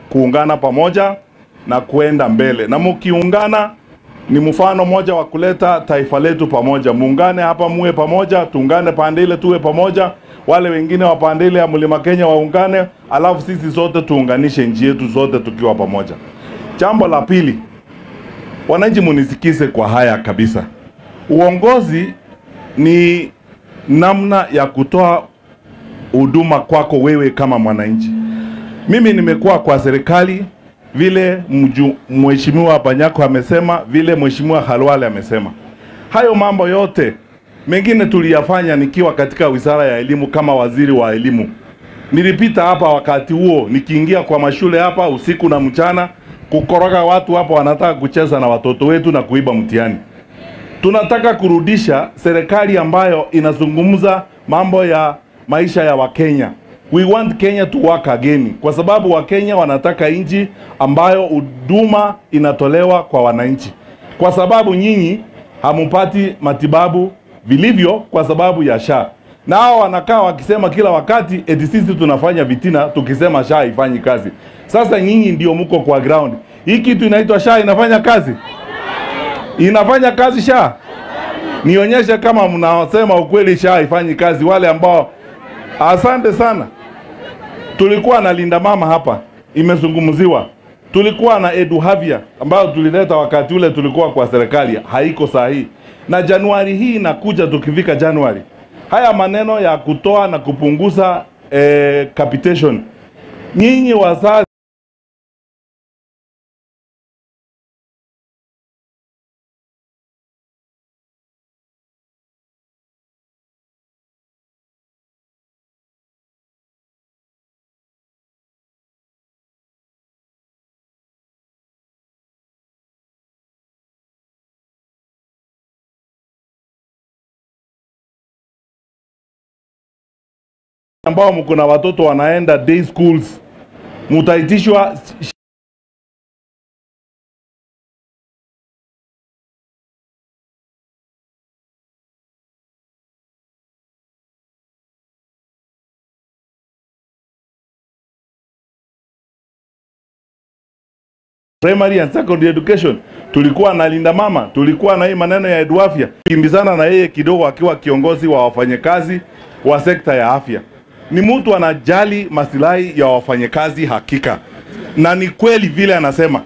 kuungana pamoja na kuenda mbele. Na mkiungana ni mfano moja wa kuleta taifa letu pamoja. Muungane hapa, muwe pamoja, tuungane pande ile tuwe pamoja, wale wengine wa pande ile ya Mlima Kenya waungane, alafu sisi zote tuunganishe nchi yetu zote tukiwa pamoja. Jambo la pili, wananchi munisikize kwa haya kabisa. Uongozi ni namna ya kutoa huduma kwako wewe kama mwananchi. Mimi nimekuwa kwa serikali vile mheshimiwa Panyako amesema, vile mheshimiwa Khalwale amesema. Hayo mambo yote mengine tuliyafanya nikiwa katika wizara ya elimu kama waziri wa elimu. Nilipita hapa wakati huo nikiingia kwa mashule hapa usiku na mchana kukoroga watu hapa wanataka kucheza na watoto wetu na kuiba mtihani. Tunataka kurudisha serikali ambayo inazungumza mambo ya maisha ya Wakenya. We want Kenya to work again. Kwa sababu Wakenya wanataka nchi ambayo huduma inatolewa kwa wananchi. Kwa sababu nyinyi hamupati matibabu vilivyo kwa sababu ya SHA. Na hao wanakaa wakisema kila wakati eti sisi tunafanya vitina tukisema SHA haifanyi kazi. Sasa nyinyi ndio mko kwa ground. Hii kitu inaitwa SHA inafanya kazi? Inafanya kazi SHA? Nionyeshe kama mnasema ukweli SHA haifanyi kazi wale ambao. Asante sana. Tulikuwa na Linda Mama hapa, imezungumziwa. Tulikuwa na Eduhavia ambayo tulileta wakati ule tulikuwa kwa serikali, haiko sahihi. Na Januari hii inakuja, tukifika Januari, haya maneno ya kutoa na kupunguza capitation, nyinyi wazazi ambao mko na watoto wanaenda day schools, mutaitishwa primary and secondary education. Tulikuwa na Linda Mama, tulikuwa na hii maneno ya Eduafya, kimbizana na yeye kidogo akiwa kiongozi wa wafanyakazi wa sekta ya afya. Ni mtu anajali maslahi ya wafanyakazi hakika. Na ni kweli vile anasema,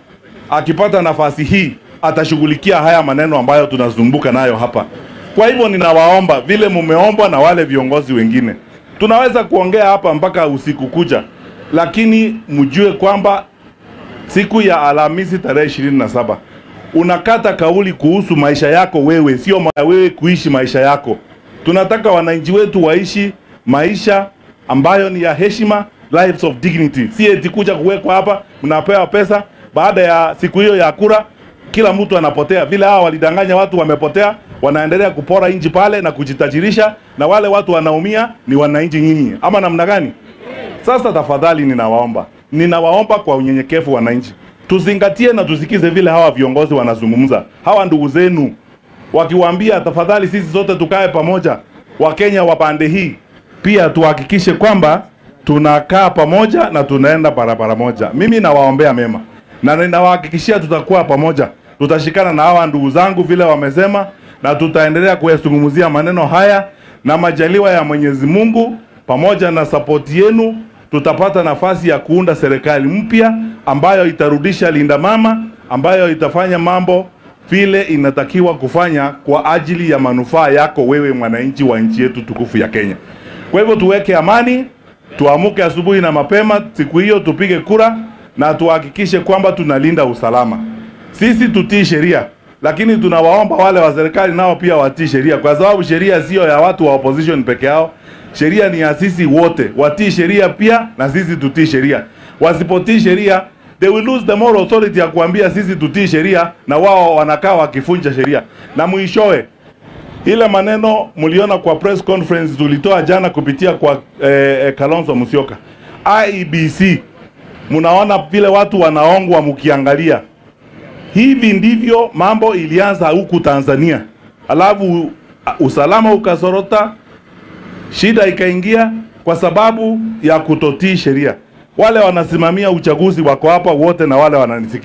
akipata nafasi hii atashughulikia haya maneno ambayo tunazumbuka nayo hapa. Kwa hivyo ninawaomba vile mumeombwa na wale viongozi wengine. Tunaweza kuongea hapa mpaka usiku kuja, lakini mjue kwamba siku ya Alhamisi tarehe 27 unakata kauli kuhusu maisha yako wewe, sio wewe kuishi maisha yako. Tunataka wananchi wetu waishi maisha ambayo ni ya heshima, lives of dignity. Si eti kuja kuwekwa hapa mnapewa pesa, baada ya siku hiyo ya kura kila mtu anapotea. Vile hao walidanganya watu wamepotea, wanaendelea kupora nchi pale na kujitajirisha, na wale watu wanaumia ni wananchi nyinyi. Ama namna gani? Sasa tafadhali ninawaomba kwa unyenyekevu wananchi, tuzingatie na tusikize vile hawa viongozi wanazungumza. Hawa ndugu zenu wakiwaambia tafadhali sisi zote tukae pamoja, Wakenya wa pande hii pia tuhakikishe kwamba tunakaa pamoja na tunaenda barabara moja. Mimi nawaombea mema na ninawahakikishia tutakuwa pamoja. Tutashikana na hawa ndugu zangu vile wamesema, na tutaendelea kuyazungumzia maneno haya, na majaliwa ya Mwenyezi Mungu pamoja na support yenu tutapata nafasi ya kuunda serikali mpya ambayo itarudisha Linda Mama, ambayo itafanya mambo vile inatakiwa kufanya kwa ajili ya manufaa yako wewe mwananchi wa nchi yetu tukufu ya Kenya. Kwa hivyo tuweke amani, tuamuke asubuhi na mapema siku hiyo, tupige kura na tuhakikishe kwamba tunalinda usalama. Sisi tutii sheria, lakini tunawaomba wale wa serikali nao pia watii sheria, kwa sababu sheria sio ya watu wa opposition peke yao. Sheria ni ya sisi wote. Watii sheria pia na sisi tutii sheria. Wasipotii sheria, they will lose the moral authority ya kuambia sisi tutii sheria, na wao wanakaa wakifunja sheria. Na mwishowe, ile maneno mliona kwa press conference tulitoa jana kupitia kwa Kalonzo Musyoka, IEBC, mnaona vile watu wanaongwa mkiangalia. Hivi ndivyo mambo ilianza huku Tanzania. Alafu usalama ukazorota, shida ikaingia kwa sababu ya kutotii sheria. Wale wanasimamia uchaguzi wako hapa wote na wale wananisikiza.